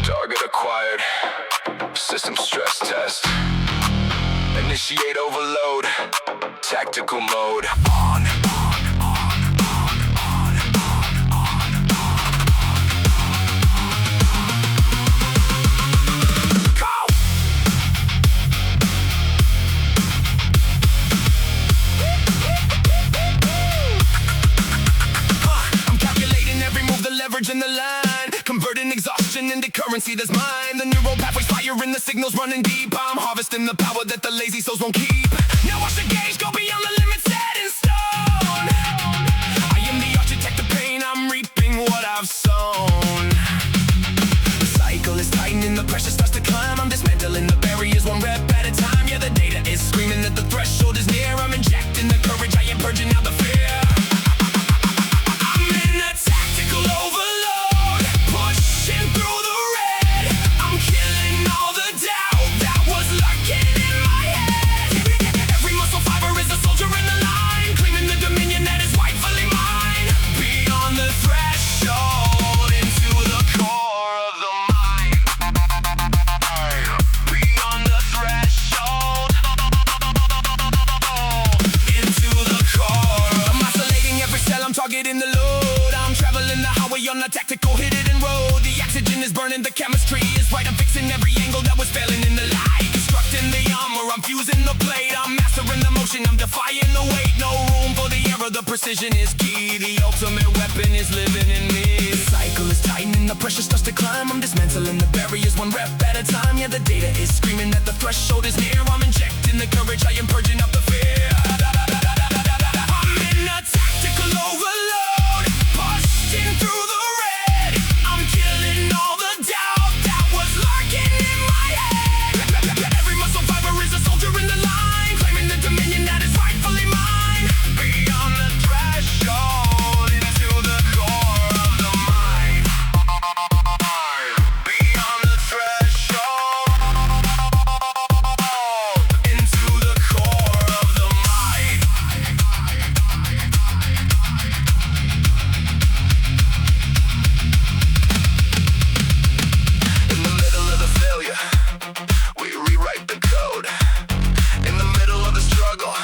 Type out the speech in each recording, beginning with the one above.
Target acquired. System stress test. Initiate overload. Tactical mode on. In the line, converting exhaustion into currency that's mine. The neural pathways firing, the signals running deep. I'm harvesting the power that the lazy souls won't keep. Now watch the gauge go beyond the limit set in stone. I am the architect of pain, I'm reaping what I've sown. The cycle is tightening, the pressure starts to climb. I'm dismantling the barriers one rep at a time. Yeah, the data is screaming that the threshold is near. I'm injecting the courage, I am purging out the fear. I'm in a tactical overload. Targeting the load, I'm traveling the highway on a tactical hidden road. The oxygen is burning, the chemistry is right. I'm fixing every angle that was failing in the light. Constructing the armor, I'm fusing the blade. I'm mastering the motion, I'm defying the weight. No room for the error, the precision is key. The ultimate weapon is living in me. The cycle is tightening, the pressure starts to climb. I'm dismantling the barriers one rep at a time. Yeah, the data is screaming that the threshold is near. I'm injecting the courage, I am purging up the fear. I'm in a tactical overload, pushing through the red. I'm killing all the doubt that was lurking in my head. Every muscle fiber is a soldier in the line, claiming the dominion that is rightfully mine. Beyond the threshold, into the core of the mind. Beyond the threshold, into the core of the mind. In the middle of the failure, we rewrite the code. In the middle of the struggle,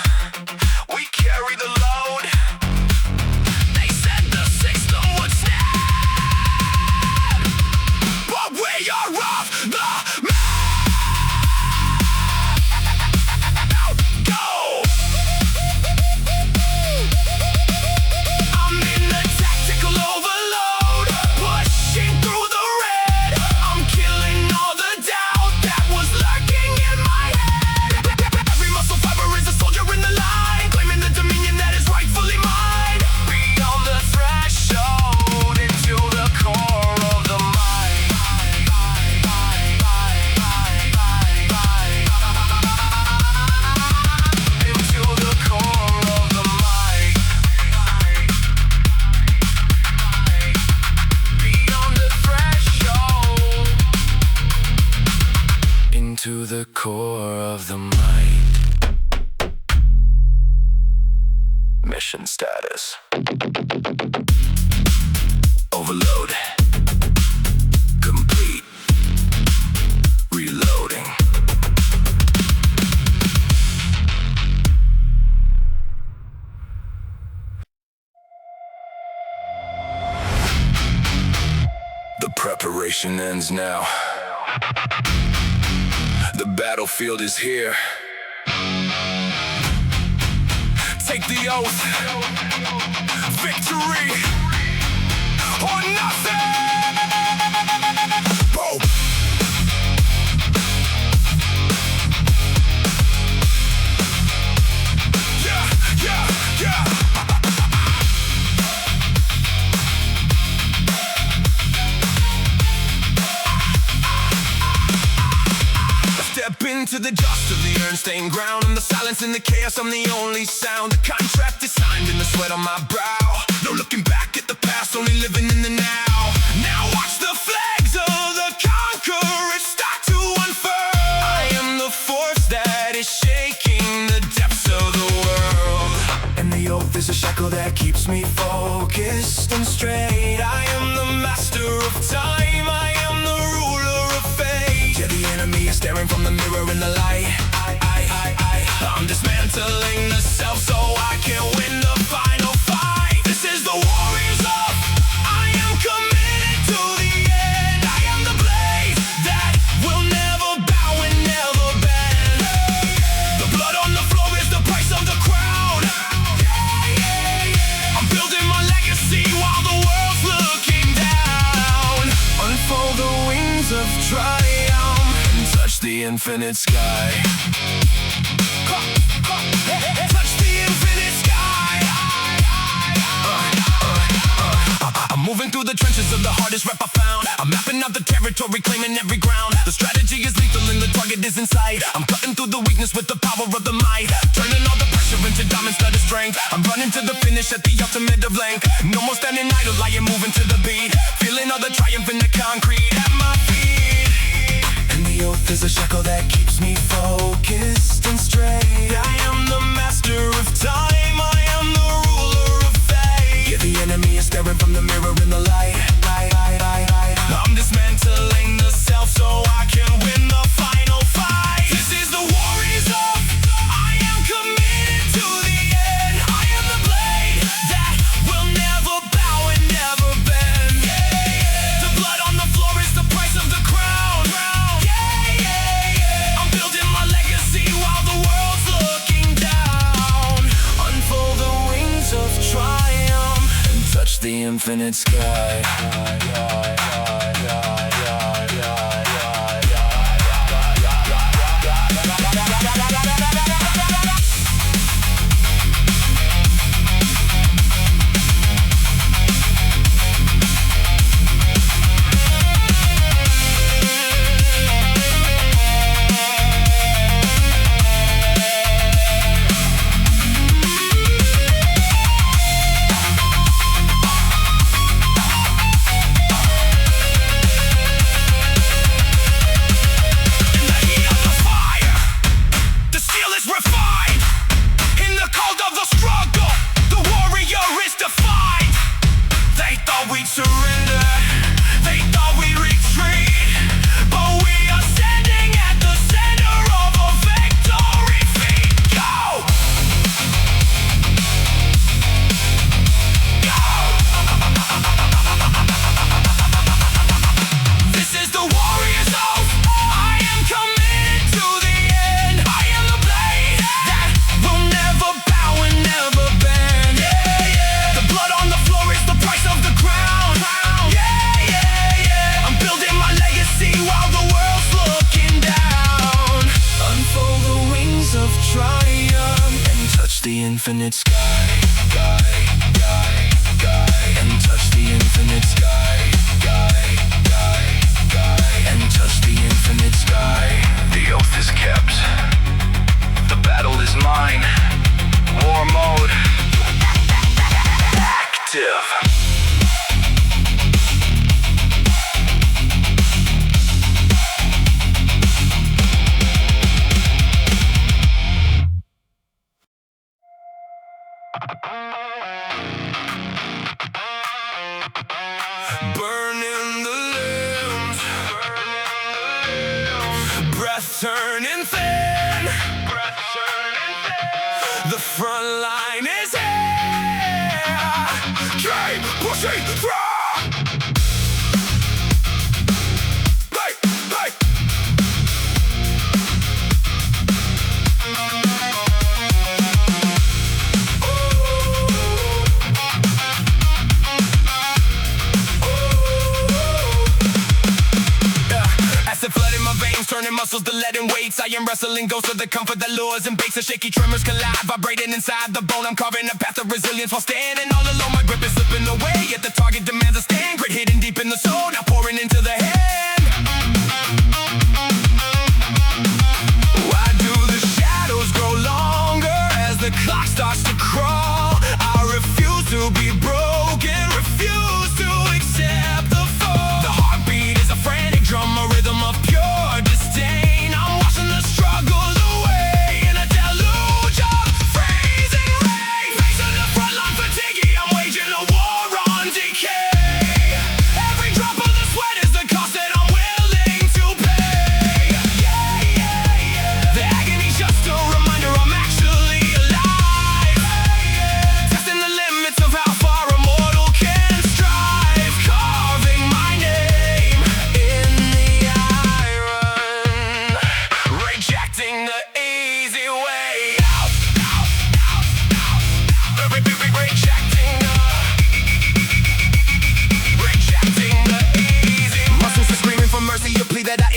we carry the load. They said the system would snap, but we are off the map. Go! I'm in the tactical overload, pushing through the red. I'm killing all the doubt that was lurking in my head. Every muscle fiber is a soldier in the line, claiming the dominion that is rightfully mine. Beyond the threshold, into the core of the mind. Into the core of the mind. Beyond the threshold, into the core of the mind. Mission status. Overload. Complete. Reloading. The preparation ends now. The battlefield is here. Take the oath. Victory or nothing. Boom. Yeah, yeah, yeah. Step into the dust of the earn-stained ground. In the silence, in the chaos, I'm the only sound. The contract is signed in the sweat on my brow. No looking back at the past, only living in the now. Now watch the flags of the conquerors start to unfurl. I am the force that is shaking the depths of the world. And the oath is a shackle that keeps me focused and straight. I am the master of dismantling the self so I can win the final fight. This is the warriors of I am committed to the end. I am the blade that will never bow and never bend. The blood on the floor is the price of the crown. I'm building my legacy while the world's looking down. Unfold the wings of triumph and touch the infinite sky. Touch the infinite sky. I'm moving through the trenches of the hardest rap I found. I'm mapping out the territory, claiming every ground. The strategy is lethal and the target is in sight. I'm cutting through the weakness with the power of the might, turning all the pressure into diamonds that are strength. I'm running to the finish at the ultimate of length. No more standing idle, I am moving to the beat, feeling all the triumph in the concrete at my feet. And the oath is a shackle that keeps me focused and straight. I am the master of time, I am the ruler of fate. Yeah, the enemy is staring from the mirror in the light. I'm dismantling the self so I can win the final fight. This is the warriors of I am committed to the end. I am the blade that will never bow and never bend. The blood on the floor is the price of the crown. I'm building my legacy while the world's looking down. Unfold the wings of triumph and touch the infinite sky. Surrender, they thought we'd retreat, but we are standing at the center of a victory feat. Go! Go! This is the warriors of I am committed to the end. I am the blade that will never bow and never bend. The blood on the floor is the price of the crown. While the world's looking down, unfold the wings of triumph and touch the infinite sky, and touch the infinite sky, and touch the infinite sky. The oath is kept. The battle is mine. War mode active. Burning the limbs, breath turning thin. The front line is here. Keep pushing through. Turning muscles to leaden weights. I am wrestling ghosts of the comfort that lures and bakes. The shaky tremors collide, vibrating inside the bone. I'm carving a path of resilience while standing all alone. My grip is slipping away, yet the target demands a stand. Grit hidden deep in the soul, now pouring into the hand. Why do the shadows grow longer as the clock starts to crawl? I refuse to be broken, refuse to accept the fall. The heartbeat is a frantic drum, a rhythm of pure disdain. I'm washing the struggles away in a deluge of freezing rain. Facing the front line fatigue, I'm waging a war on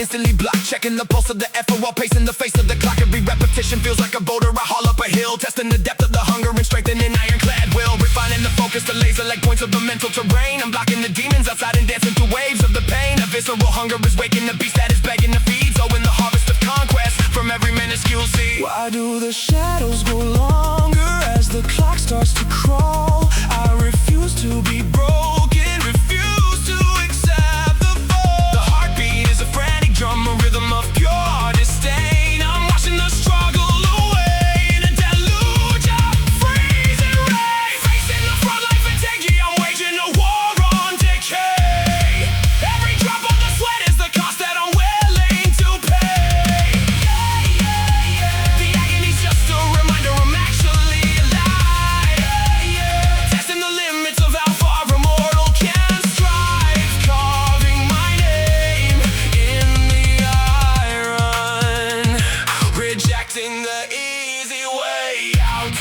instantly block. Checking the pulse of the effort while pacing the face of the clock. Every repetition feels like a boulder I haul up a hill. Testing the depth of the hunger and strengthening ironclad will. Refining the focus, the laser like points of the mental terrain. I'm blocking the demons outside and dancing through waves of the pain. A visceral hunger is waking the beast that is begging to feed. So in the harvest of conquest from every minuscule seed. Why do the shadows grow longer as the clock starts to crawl? I refuse to be broken, refuse to accept the fall. The heartbeat is a frantic drum, a rhythm of pure disdain. I'm watching the struggle away in a deluge of freezing rain. Facing the front like fatigue, I'm waging a war on decay. Every drop of the sweat is the cost that I'm willing to pay. The agony's just a reminder I'm actually alive. Testing the limits of how far a mortal can strive. Carving my name in the iron. Rejecting the easy way out.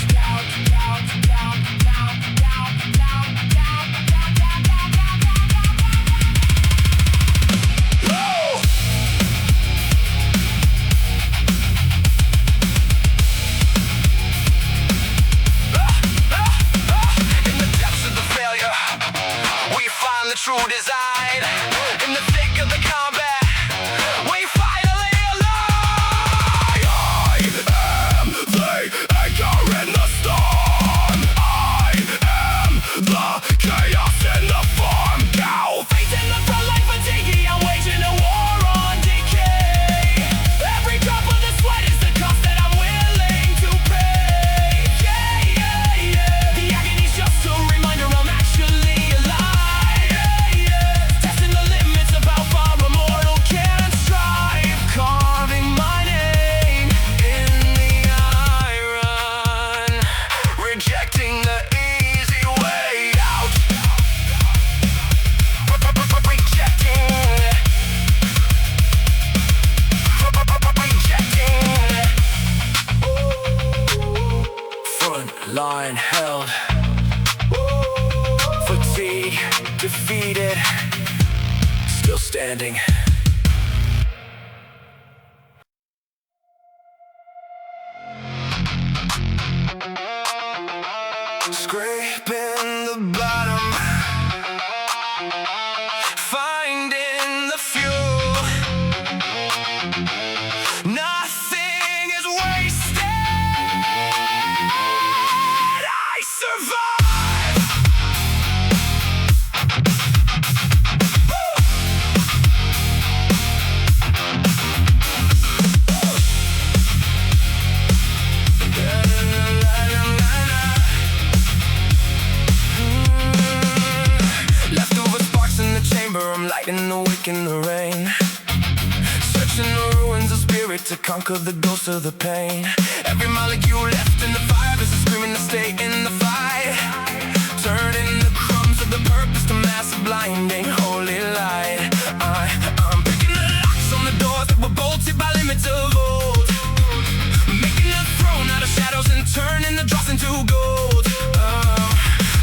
In the depths of the failure, we find the true design. In the thick of the combat, we finally align. I am the anchor in the storm. I am the chaos in the form. Now facing the front like fatigue, I'm waging a war on decay. Every drop of the sweat is the cost that I'm willing to pay. The agony's just a reminder I'm actually alive. Testing the limits of how far a mortal can strive. Carving my name in the iron. Rejecting the easy way out. Front line held. Fatigue defeated. Still standing. Scraping the bottom, finding the fuel. Nothing is wasted. I survive. Leftover sparks in the chamber, I'm lighting the wick in the rain. Searching the ruins of spirit to conquer the ghost of the pain. Every molecule left in the fire is screaming to stay in the fight. Turning the crumbs of the purpose to mass blinding holy light. I'm picking the locks on the doors that were bolted by limits of old. Making a throne out of shadows and turning the dross into gold.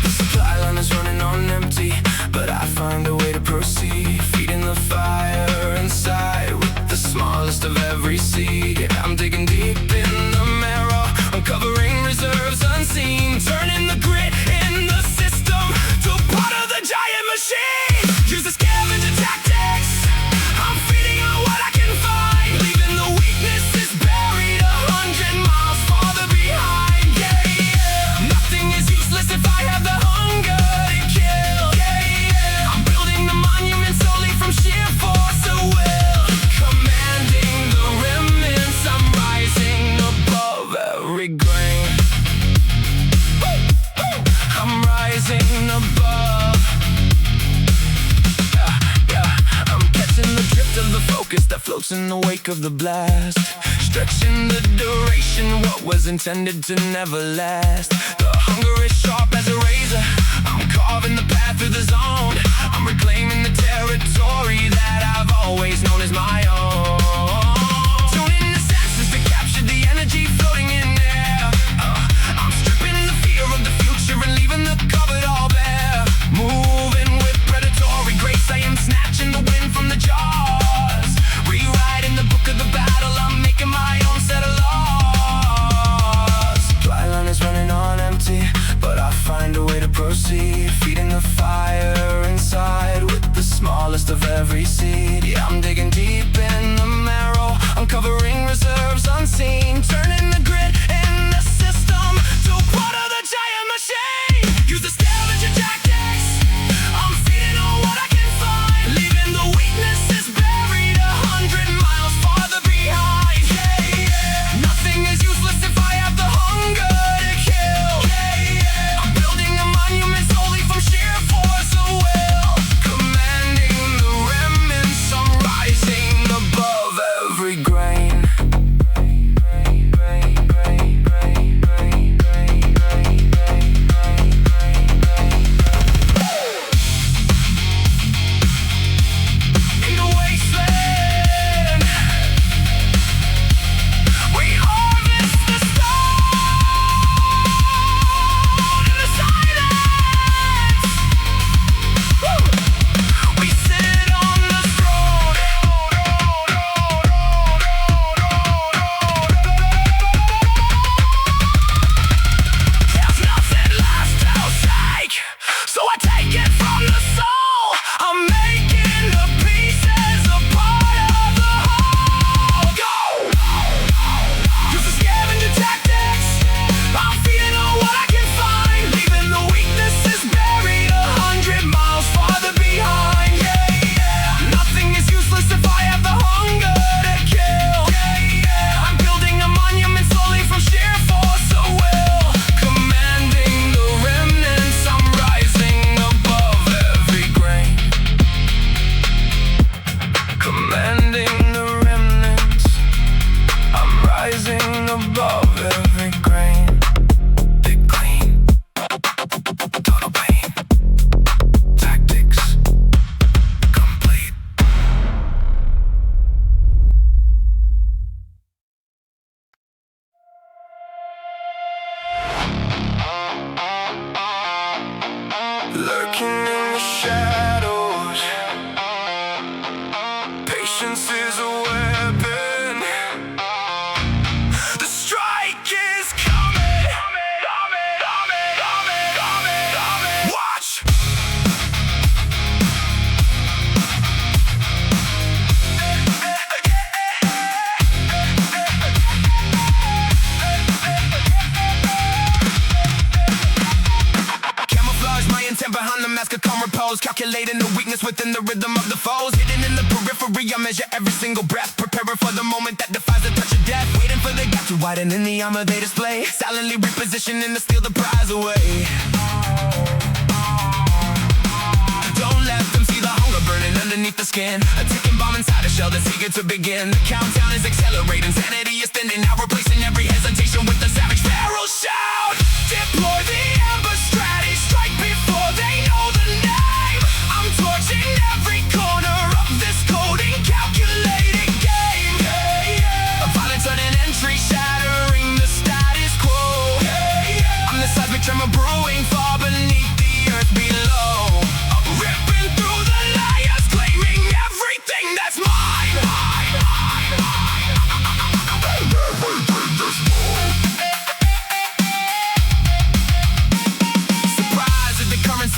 The supply line is running on empty, but I find a way to proceed. Feeding the fire inside with the smallest of every seed. I'm digging deep in the marrow, uncovering reserves unseen. Turning the grit in the system to part of the giant machine. Use the scavenger tactics, I'm feeding on what I can find. Leaving the weaknesses buried 100 miles farther behind. Nothing is useless if I have the hunger to kill. I'm building the monument solely from sheer force of will. Commanding the remnants, I'm rising above every grain. I'm rising above. I'm catching the drift of the focus that floats in the wake of the blast. Stretching the duration, what was intended to never last. The hunger is sharp as a razor, I'm carving the path through the zone. I'm reclaiming the territory that I've always known as my own. Tuning the senses to capture the energy floating in there. I'm stripping the fear of the future and leaving the cupboard all bare. Moving with predatory grace, I am snatching the wind from the jaws. Rewriting every seed. Yeah, I'm digging deep in the marrow, uncovering reserves unseen, turning the grit in the system to part of the giant machine. Use the scavenger tactics, I'm feeding on what I can find, leaving the weaknesses buried 100 miles farther behind. Yeah, yeah. Nothing is useless if I have the hunger to kill. Yeah, yeah. I'm building a monument solely from sheer force of will, commanding the remnants. I'm rising above every grain. Above every grain, big clean, total pain, tactics complete. Lurking in the shadows, patience is a weapon. Behind the mask of calm repose, calculating the weakness within the rhythm of the foes. Hidden in the periphery, I measure every single breath, preparing for the moment that defies the touch of death. Waiting for the gap to widen in the armor they display, silently repositioning to steal the prize away. Don't let them see the hunger burning underneath the skin, a ticking bomb inside a shell that's eager to begin. The countdown is accelerating, sanity is thinning, now replacing every hesitation with the savage feral shout. Deploy the amber strategy, strike before they know the name. I'm torching every corner of this coding calculated game. A violent sudden entry, shattering the status quo. I'm the seismic tremor brewing far beneath the earth below. I'm ripping through the layers, claiming everything that's mine.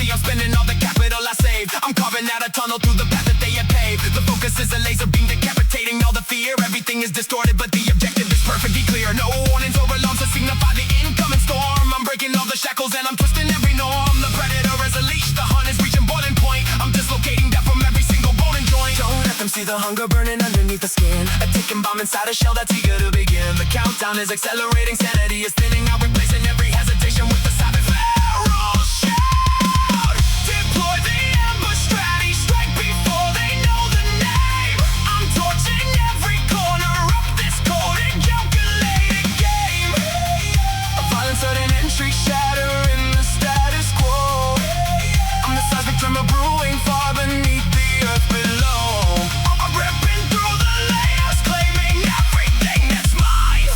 I'm spending all the capital I saved. I'm carving out a tunnel through the path that they had paved. The focus is a laser beam decapitating all the fear. Everything is distorted, but the objective is perfectly clear. No warnings over alarms to signify the incoming storm. I'm breaking all the shackles and I'm twisting every norm. The predator is a leash, the hunt is reaching boiling point. I'm dislocating death from every single bone and joint. Don't let them see the hunger burning underneath the skin, a ticking bomb inside a shell that's eager to begin. The countdown is accelerating, sanity is thinning out, replacing every hesitation with the savage feral shout. Deploy the amber strategy, strike before they know the name. I'm torching every corner of this coded, calculated game. A violent sudden entry, shattering the status quo. I'm the seismic tremor brewing far beneath the earth below. I'm ripping through the layers, claiming everything that's mine.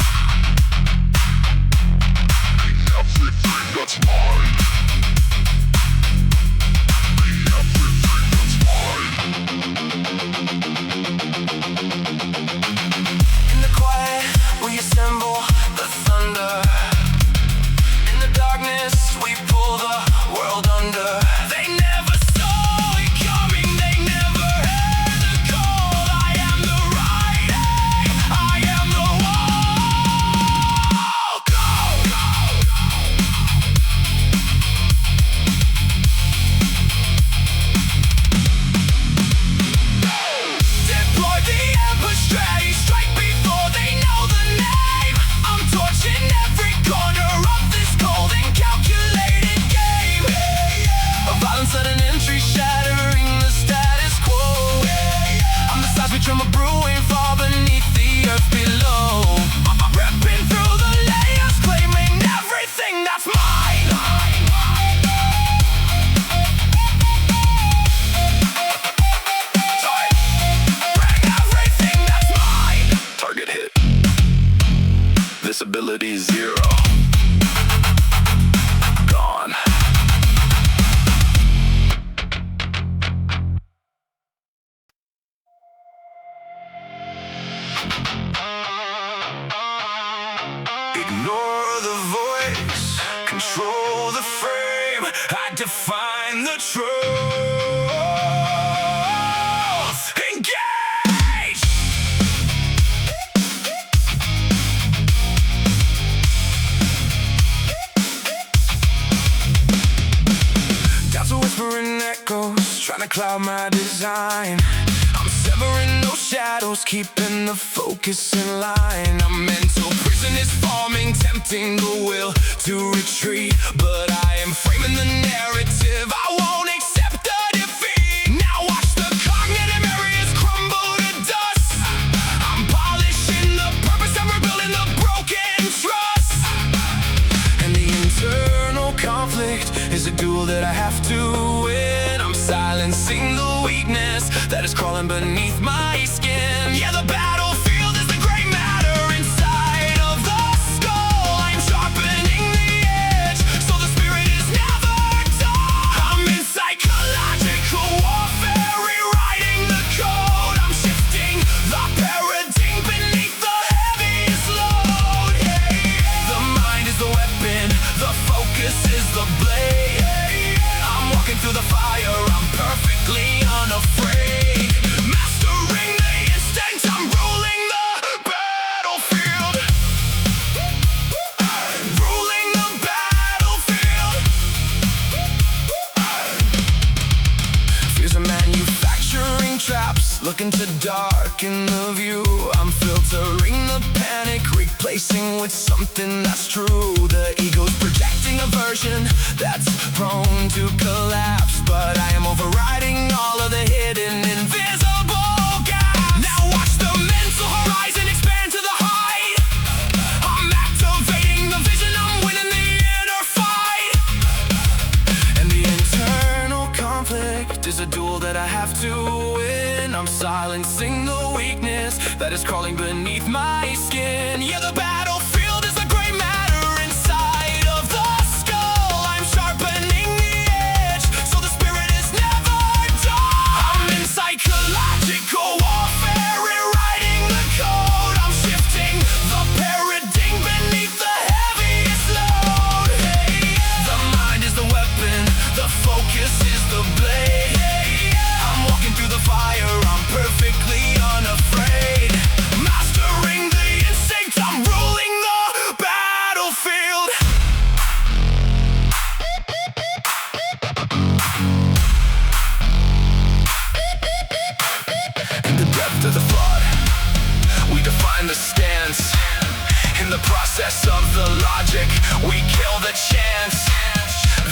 Stability zero. Gone. Ignore the voice, control the frame. I define the truth. Engage! Doubts are whispering echoes, trying to cloud my design. I'm severing those shadows, keeping the focus in line. A mental prison is forming, tempting the will to retreat, but I am framing the narrative. I won't accept the defeat. Now watch the cognitive areas crumble to dust. I'm polishing the purpose and rebuilding the broken trust. And the internal conflict is a duel that I have to win. I'm silencing the weakness that is crawling beneath my skin. Yeah, the battlefield is the gray matter inside of the skull. I'm sharpening the edge, so the spirit is never dull. I'm in psychological warfare, rewriting the code. I'm shifting the paradigm beneath the heaviest load. The mind is the weapon, the focus is the blade. I'm walking through the fire, I'm perfectly unafraid. Mastering the instinct, I'm ruling the battlefield. Ruling the battlefield. Fears are manufacturing traps, looking to darken the view. I'm filtering the panic, replacing with something that's true. The ego's projecting a version that's prone to collapse, but I am overriding all of the hidden invisible gaps. Now watch the mental horizon expand to the height. I'm activating the vision, I'm winning the inner fight. And the internal conflict is a duel that I have to win. I'm silencing the weakness that is crawling beneath my skin. Yeah, the battlefield is the gray matter inside of the skull. I'm sharpening the edge, so the spirit is never dull. I'm in psychological warfare, rewriting the code. I'm shifting the paradigm beneath the heaviest load. The mind is the weapon, the focus is the blade. I'm walking through the fire, I'm perfectly unafraid. Mastering the instinct, I'm ruling the battlefield. In the depth of the thought, we define the stance. In the process of the logic, we kill the chance.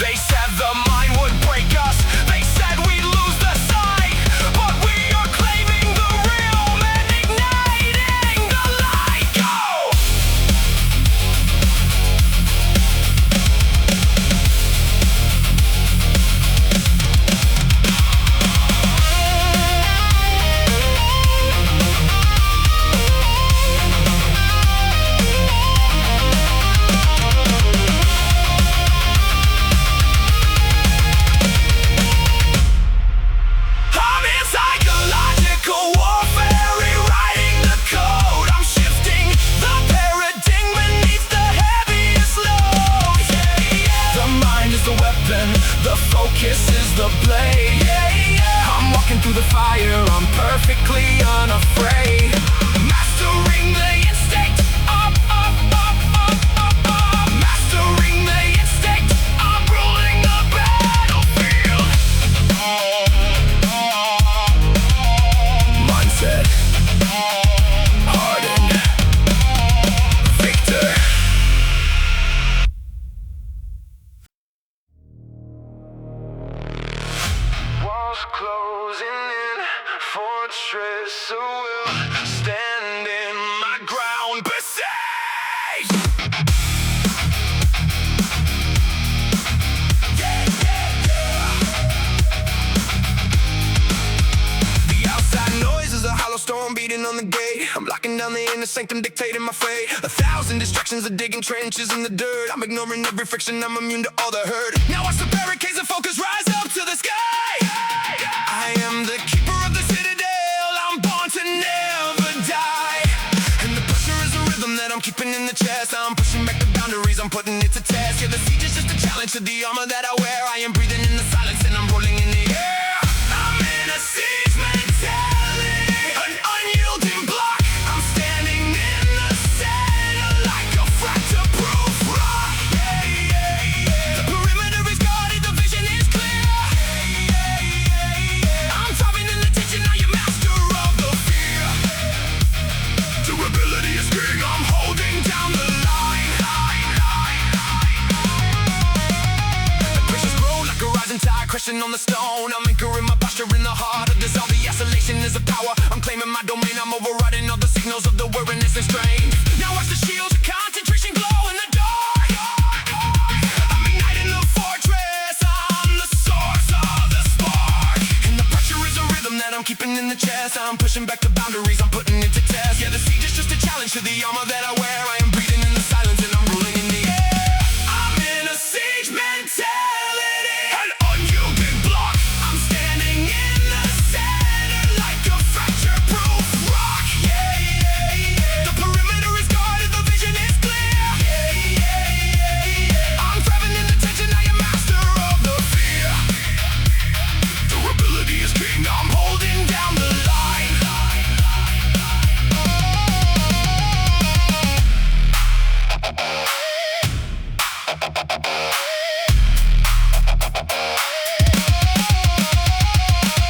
They said the mind would break us, they said we'd lose the sight, but we are claiming the realm and igniting the light. Go! I'm in psychological warfare, rewriting the code. I'm shifting the paradigm beneath the heaviest load. The mind is the weapon, the focus is the blade. I'm walking through the fire, I'm perfectly unafraid. Mastering the instinct, up, up, up, up, up, up. Mastering the instinct, I'm ruling the battlefield. Mindset hardened, victor. Walls closing in, fortress of will, standing my ground, besieged. The outside noise is a hollow storm beating on the gate. I'm locked knocking down the inner sanctum, dictating my fate. 1,000 distractions are digging trenches in the dirt. I'm ignoring every friction, I'm immune to all the hurt. Now watch the barricades of focus rise up to the sky. I am the keeper of the citadel, I'm born to never die. And the pressure is a rhythm that I'm keeping in the chest. I'm pushing back the boundaries, I'm putting it to test. Yeah, the siege is just a challenge to the armor that I wear. I am breathing in the silence and I'm rolling in the air. I'm in a siege mentality, an unyielding block. I'm standing in the center like a fracture-proof rock. The perimeter is guarded, the vision is clear. I'm driving in the tension, now you're master of the fear. Durability is king, I'm holding down the line. The pressures grow like a rising tide, crashing on the stone. I'm anchoring my posture in the heart of dissolve. The isolation is a power, I'm claiming my domain. I'm overriding all the signals of the weariness and strain. Now watch the shields of concentration glow in the dark. I'm igniting the fortress, I'm the source of the spark. And the pressure is a rhythm that I'm keeping in the chest. I'm pushing back the boundaries, I'm putting it to test. Yeah, the siege is just a challenge to the armor that I wear. I am breathing in the silence and I'm ruling in the air. I'm in a siege mentality, an unyielding block. I'm standing in the center like a fracture-proof rock. The perimeter is guarded, the vision is clear. I'm driving in the tension, I am master of the fear. Durability is king, I'm holding down the line.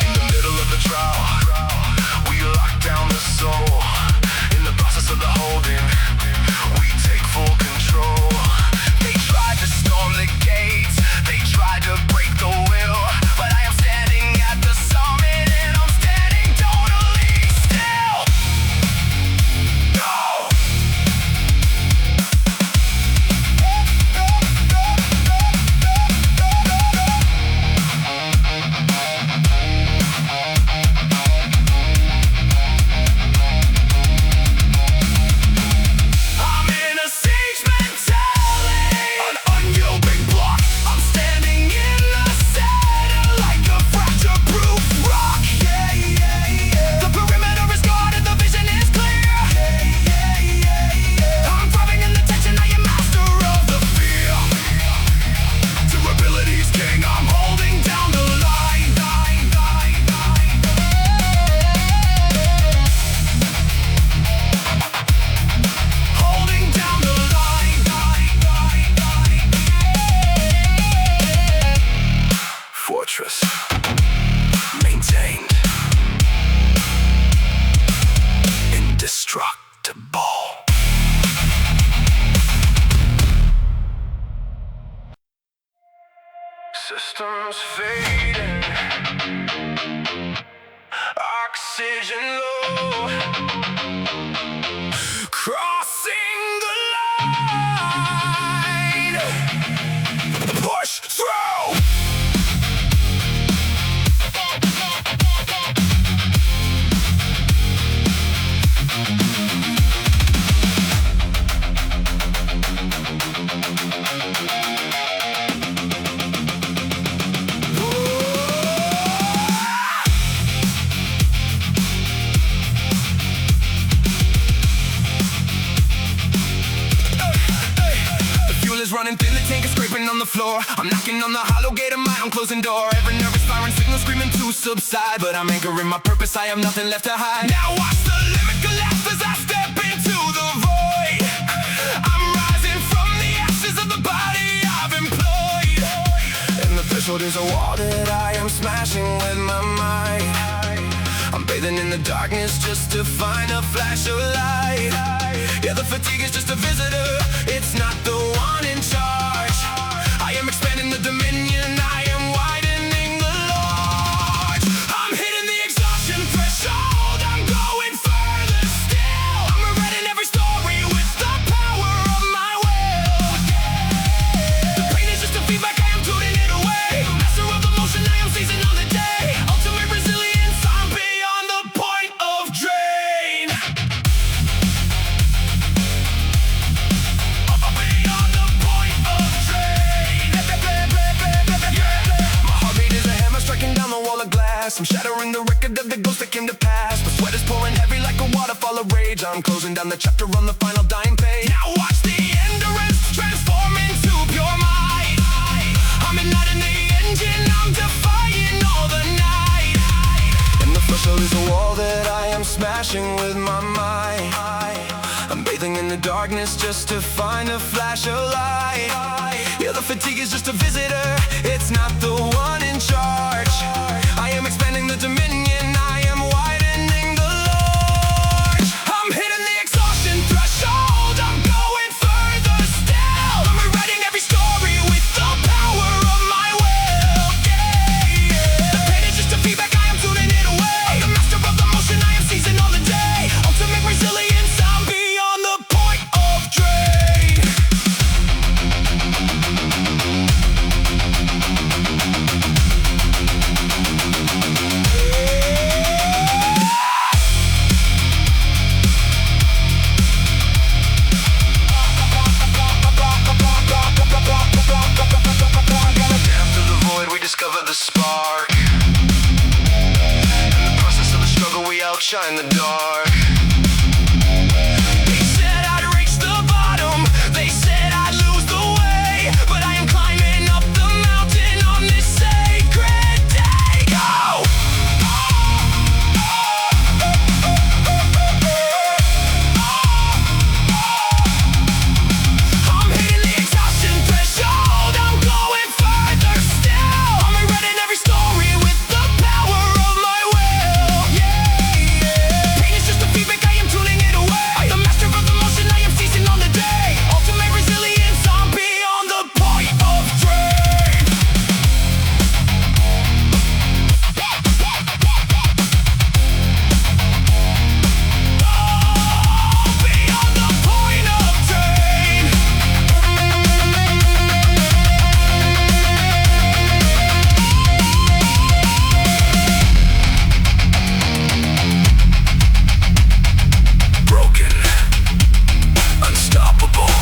In the middle of the trial, we lock down the soul. In the process of the holding, we take full control. They tried to storm the gates, they tried to break the will, but I am standing at the summit and I'm standing totally still. No! I'm in a siege mentality, an unyielding block. I'm standing in the center like a fracture-proof rock. The perimeter is guarded, the vision is clear. I'm driving in the tension, I am master of the fear. Durability is king, I'm holding down the line. Holding down the line. Fortress maintained, indestructible. Systems fading, oxygen low, crossing the line, push through. The fuel is running thin, the tank is scraping on the floor. I'm knocking on the hollow gate of my own closing door. Every nervous siren signal screaming to subside, but I'm anchoring my purpose, I have nothing left to hide. Now watch the limit collapse as I step into the void. I'm rising from the ashes of the body I've employed. And the threshold is a wall that I am smashing with my mind. I'm bathing in the darkness just to find a flash of light. Yeah, the fatigue is just a visitor, it's not the one in charge. I am expanding the dominion, I am widening the large. I'm hitting the exhaustion threshold, I'm going further still. I'm rewriting every story with the power of my will. The pain is just a feedback, I am tuning it away. Master of the motion, I am seizing on the day. Ultimate resilience, I'm beyond the point of drain. glass. I'm shattering the record of the ghost that came to pass. The sweat is pouring heavy like a waterfall of rage. I'm closing down the chapter on the final dying page. Now watch the endurance transform into pure might. I'm igniting the engine, I'm defying all the night. And the threshold is a wall that I am smashing with my mind. I'm bathing in the darkness just to find a flash of light. Yeah, the fatigue is just a visitor, it's not the one in charge. I am expanding the dominion, I am widening the large. I'm hitting the exhaustion threshold, I'm going further still. I'm rewriting every story with the power of my will. The pain is just a feedback, I am tuning it away. I'm the master of the motion, I am seizing all the day. Ultimate resilience, I'm beyond the point of drain. Discover the spark. In the process of the struggle, we outshine the dark. They said I'd reach the bottom, they said I'd lose the way, but I am climbing up the mountain on this sacred day. Go! I'm hitting the exhaustion threshold, I'm going further still. I'm rewriting every story with the power of my will. Pain is just a feedback, I am tuning it away. The master of the motion, I am seizing on the day. Ultimate resilience, I'm beyond the point of drain. Beyond the point of drain. Broken, unstoppable.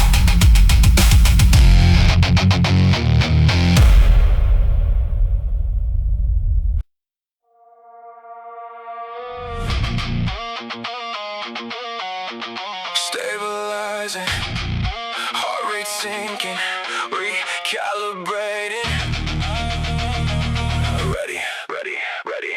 Stabilizing, heart rate sinking, recalibrating. Ready, ready, ready.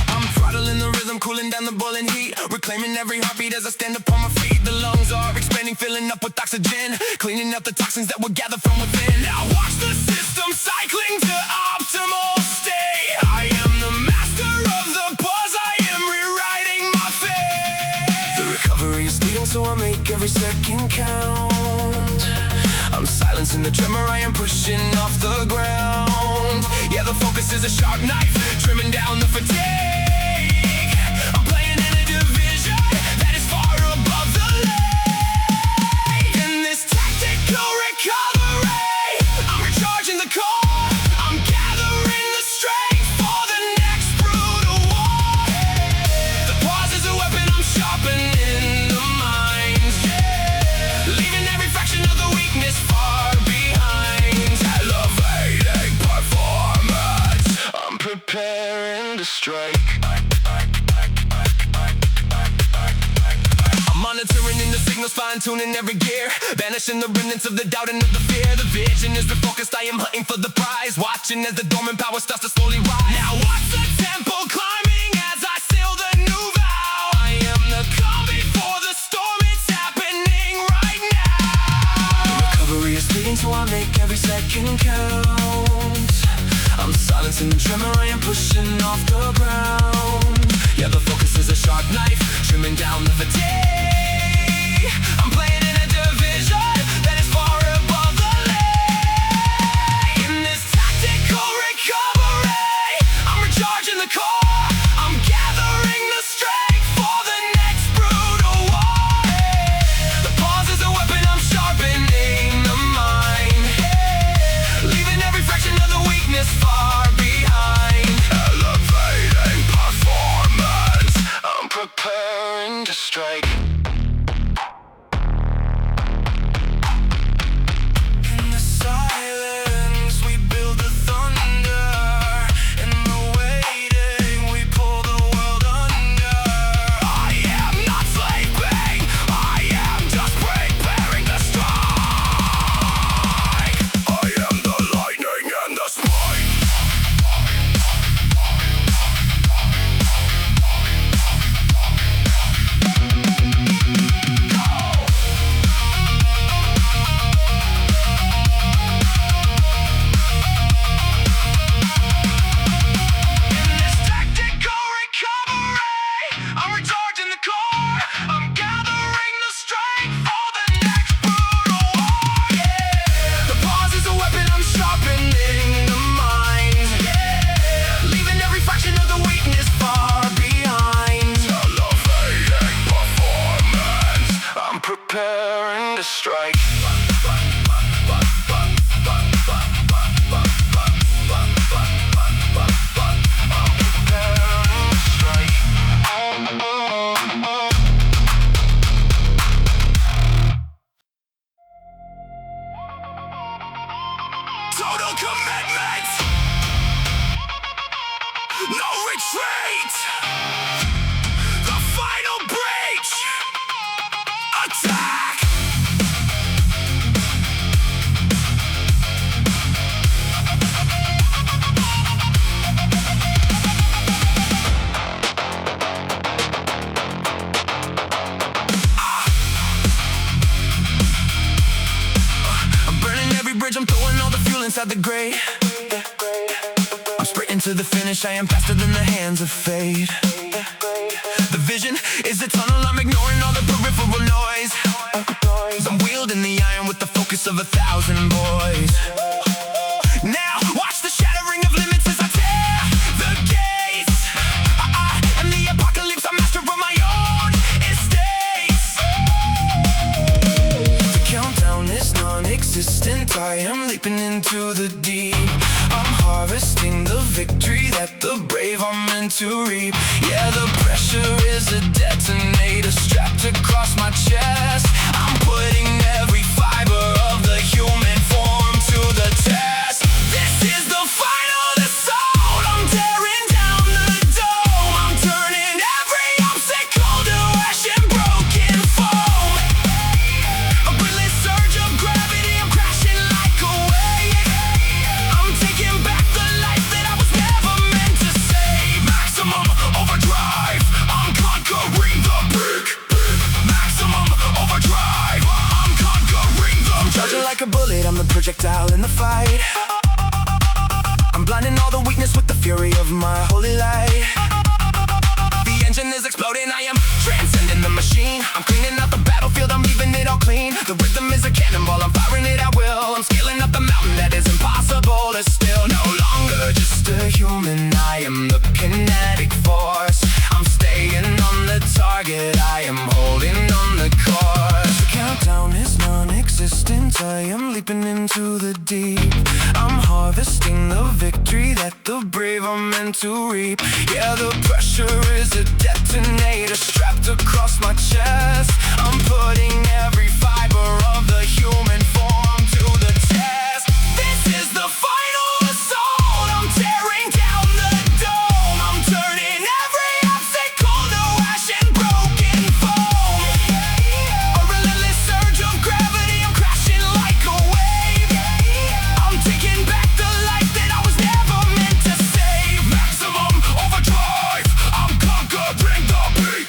I'm throttling the rhythm, cooling down the boiling heat, reclaiming every heartbeat as I stand upon my feet. The lungs are expanding, filling up with oxygen, cleaning out the toxins that were gathered from within. Now watch the system cycling to optimal state. I am the master of the pause, I am rewriting my fate. The recovery is fleeting, so I make every second count. I'm silencing the tremor, I am pushing off the ground. Yeah, the focus is a sharp knife, trimming down the fatigue. I'm playing in a division that is far above the lake. In this tactical recovery, I'm recharging the core. I'm gathering the strength for the next brutal war. The pause is a weapon, I'm sharpening the mind, leaving every fraction of the weakness far behind. Elevating performance, I'm preparing to strike. I'm monitoring in the signals, fine-tuning every gear, banishing the remnants of the doubt and of the fear. The vision is refocused, I am hunting for the prize, watching as the dormant power starts to slowly rise. Now watch the tempo climbing as I seal the new vow. I am the calm before the storm, it's happening right now. The recovery is fleeting, so I make every second count. I'm silencing the tremor, I am pushing off the ground. Yeah, the focus is a sharp knife, trimming down the fatigue. I'm playing in a division that is far above the lake. In this tactical recovery, I'm recharging the core. I'm gathering the strength for the next brutal war. The pause is a weapon, I'm sharpening the mind, leaving every fraction of the weakness far behind. Elevating performance, I'm preparing to strike. preparing to strike. Total commitment, no retreat. The final breach, attack. I'm burning every bridge, I'm throwing all the fuel inside the grate. I'm sprinting to the finish, I am faster than the hands of fate. The vision is a tunnel, I'm ignoring all the peripheral noise. I'm wielding the iron with the focus of 1,000 boys. Now, watch the shattering of limits as I tear the gates. I am the apocalypse, I'm master of my own estates. The countdown is non-existent, I am leaping into the deep. I'm harvesting the victory that the brave are meant to reap. Yeah, the pressure is a detonator strapped across my chest. I'm putting every fiber of the human form to the test. This is the final assault. I'm tearing down the dome. I'm turning every obstacle to ash and broken foam. A brilliant surge of gravity, I'm crashing like a wave. I'm taking back the life that I was never meant to save. Maximum overdrive, I'm conquering the peak. Maximum overdrive, I'm conquering the peak. I'm charging like a bullet, I'm the projectile in the fight. I'm blinding all the weakness with the fury of my holy light. The engine is exploding, I am transcending the machine. I'm cleaning up the battlefield, I'm leaving it all clean. The rhythm is a cannonball, I'm firing it at will. I'm scaling up the mountain that is impossible to still. No longer just a human, I am the kinetic force. I'm staying on the target, I am holding on the course. The countdown is non-existent, I am leaping into the deep. I'm harvesting the victory that the brave are meant to reap. Yeah, the pressure is a detonator strapped across my chest. I'm putting every fiber of the human form to the test. This is the final assault. I'm tearing down the dome. I'm turning every obstacle to ash and broken foam. A relentless surge of gravity, I'm crashing like a wave. I'm taking back the life that I was never meant to save. Maximum overdrive, I'm conquering the peak.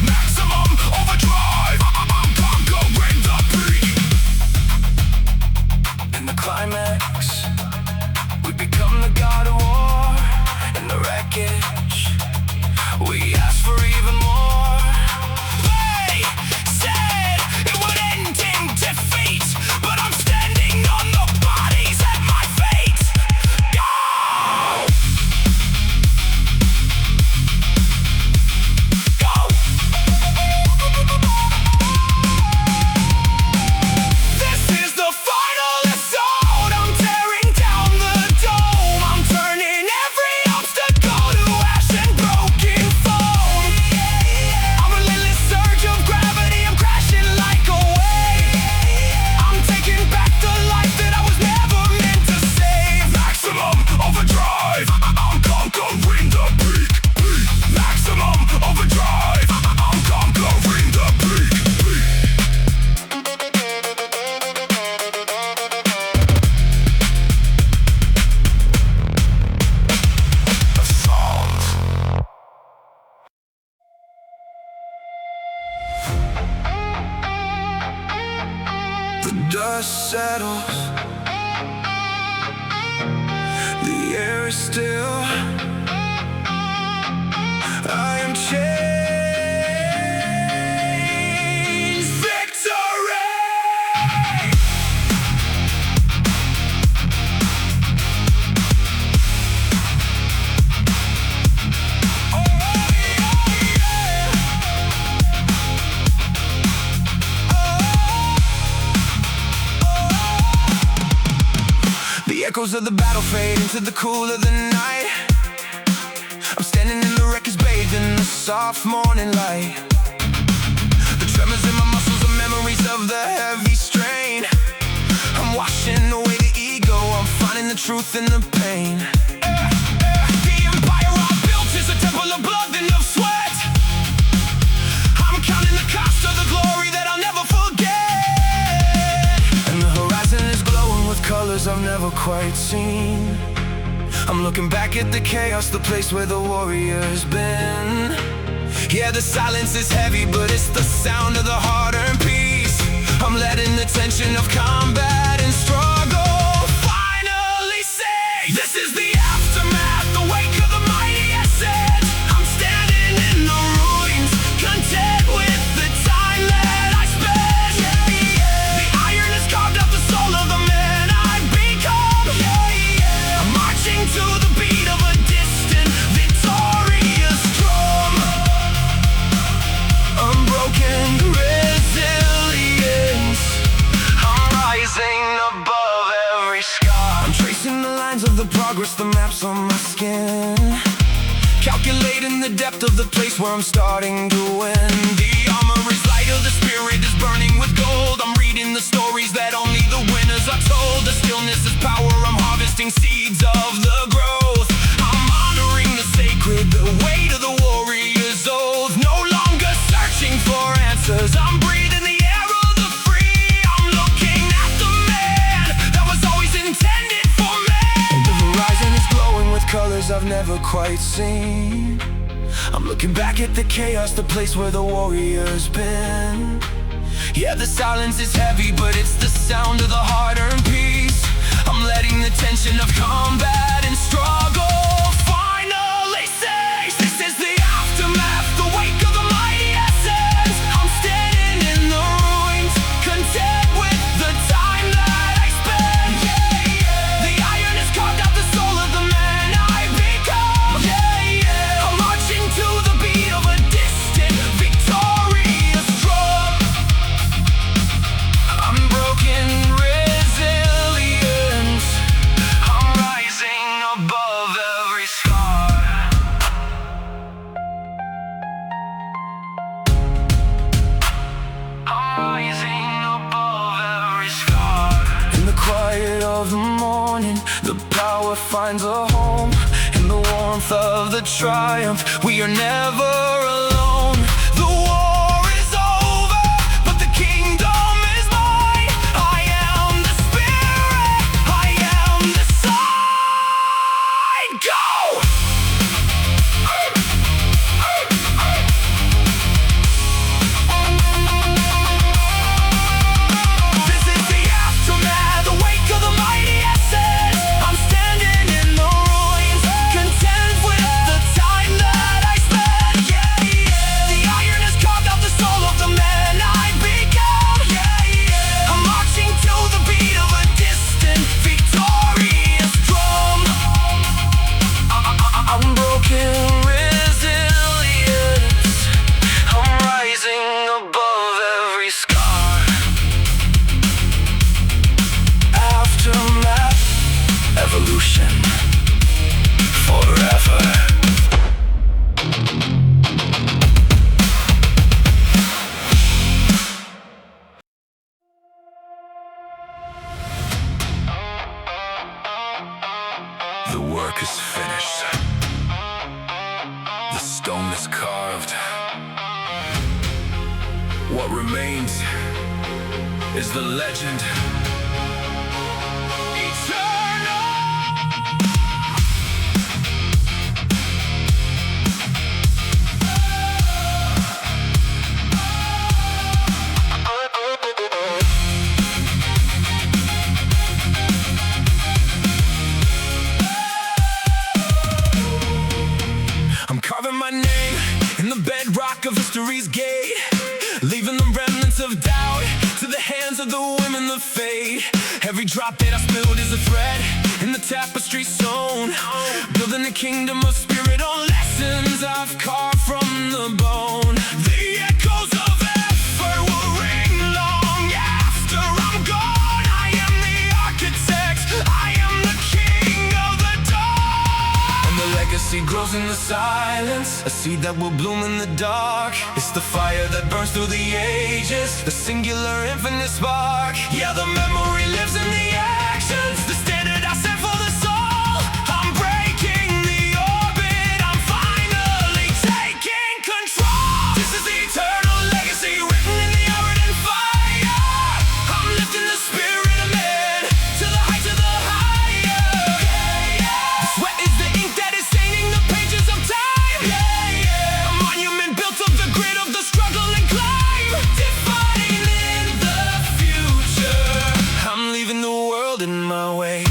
Maximum overdrive, I'm conquering the peak. In the climax, we become the god of war. In the wreckage, we ask for even more. They said it would end in defeat, but I'm standing on the bodies at my feet. Go! Go! This is the final assault. I'm tearing down the dome. I'm turning every obstacle to ash and broken foam. A relentless surge of gravity, I'm crashing like a wave. I'm taking back the life that I was never meant to save. Maximum overdrive, I'm conquering the peak. Maximum overdrive, I'm conquering the peak. Assault. The dust settles, the air is still. I am changed. Victory! Oh, yeah. Oh, echoes of the battle fade into the cool of the night. I'm standing in the wreckage bathed in the soft morning light. The tremors in my muscles are memories of the heavy strain. I'm washing away the ego, I'm finding the truth in the pain. The empire I built is a temple of blood and of sweat. I'm counting the cost of the glory that I'll never forget. And the horizon is glowing with colors I've never quite seen. I'm looking back at the chaos, the place where the warrior's been. Yeah, the silence is heavy, but it's the sound of the hard-earned peace. I'm letting the tension of combat and struggle finally say, this is the aftermath, the wake of the mighty ascent. I'm standing in the ruins, content with the time that I spent. The iron has carved out the soul of the man I've become. I'm marching to the beat of a distant, victorious drum. Unbroken resilience, I'm rising above every scar. I'm tracing the lines of the progress, the maps on my skin, calculating the depth of the place where I'm starting to win. The armor is lighter, the spirit is burning with gold. I'm reading the stories that only the winners are told. The stillness is power, I'm harvesting seeds of the growth. I'm honoring the sacred, the weight of the warrior's oath. No longer searching for answers, I'm breathing the air of the free. I'm looking at the man that was always intended for me. The horizon is glowing with colors I've never quite seen. I'm looking back at the chaos, the place where the warrior's been. Yeah, the silence is heavy, but it's the sound of the hard-earned peace. I'm letting the tension of combat and struggle finally say, this is the aftermath, the wake of the mighty essence. I'm standing in the ruins, content with the time that I spent. The iron has carved out the soul of the man I've become. I'm marching to the beat of a distant, victorious drum. Unbroken resilience, I'm rising above every scar. I'm rising above every scar. In the quiet of the morning, the power finds a home. In the warmth of the triumph, we are never alone. The war is over, but the kingdom is mine. I am the spirit, I am the sign. Go! This is the aftermath, the wake of the mighty essence. I'm standing in the ruins, content with the time that I spent. The iron has carved out the soul of the man I've become. I'm marching to the beat of a distant, victorious drum. Unbroken resilience, I'm rising above every scar. Aftermath, evolution, forever. The work is finished. The stone is carved. What remains is the legend. Eternal! I'm carving my name in the bedrock of history's gate, leaving the remnants of doubt to the hands of the women that fade. Every drop that I spilled is a thread in the tapestry sewn, building a kingdom of spirit on lessons I've carved from the bone. The echoes of effort will ring long after I'm gone. I am the architect, I am the silence, a seed that will bloom in the dark. It's the fire that burns through the ages, the singular infinite spark. Yeah, the memory lives in the actions, the standard I set for the soul. I'm breaking the orbit, I'm finally taking control. This is the eternal legacy written in the ardent fire. I'm lifting the spirit of man to the heights of the higher. The sweat is the ink that is staining the pages of time. A monument built of the grit of the struggle and climb, defining the future. I'm leaving the world in my way.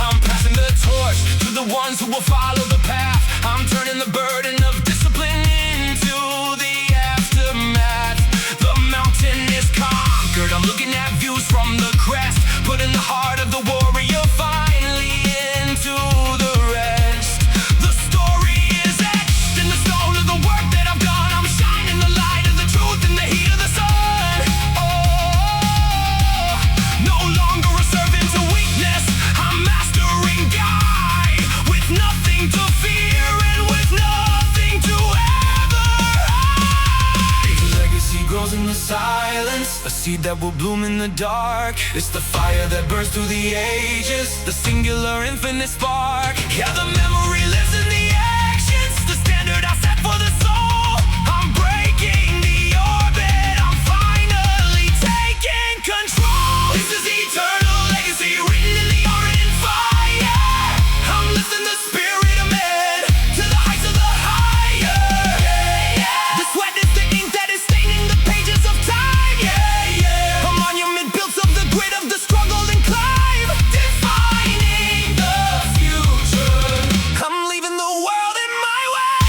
I'm passing the torch to the ones who will follow the path. I'm turning the burden of discipline into the aftermath. The mountain is conquered, I'm looking at views from the crest, putting the heart of the warrior finally into the rest. The story is etched in the stone of the work that I've done. I'm shining the light of the truth in the heat of the sun. Oh, no longer a servant to weakness, I'm mastering guy, with nothing to fear and with nothing to ever hide. The legacy grows in the silence, a seed that will bloom in the dark. It's the fire that burns through the ages, the singular infinite spark. Yeah, the memory lives in the actions, the standard I set for the soul. I'm breaking the orbit, I'm finally taking control. This is eternal legacy written in the ardent fire. I'm lifting the spirit of man to the heights of the higher. The sweat is the ink that is staining the pages of time. A monument built of the grit of the struggle and climb, defining the future. I'm leaving the world in my way.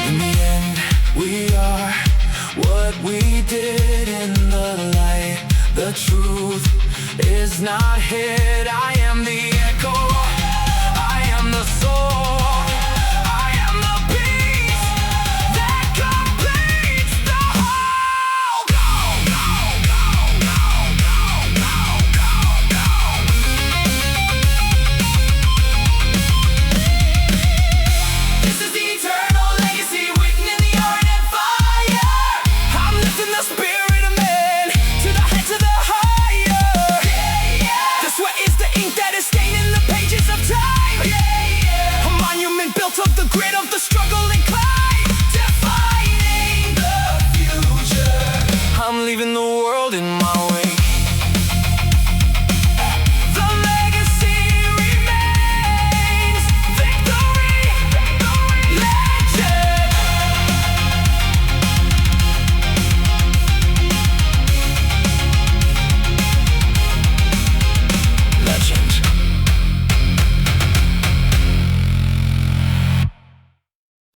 In the end, we are what we did in the light. The truth is not hid. I am the echo, I am the soul, I am the peace that completes the whole. Go, go, go, go, go, go, go, go. This is the eternal legacy written in the ardent fire. I'm lifting the spirit of man to the heights of the higher. The sweat is the ink that is staining the pages of time. A monument built of the grit of the struggle and climb, defining the future. I'm leaving the world in my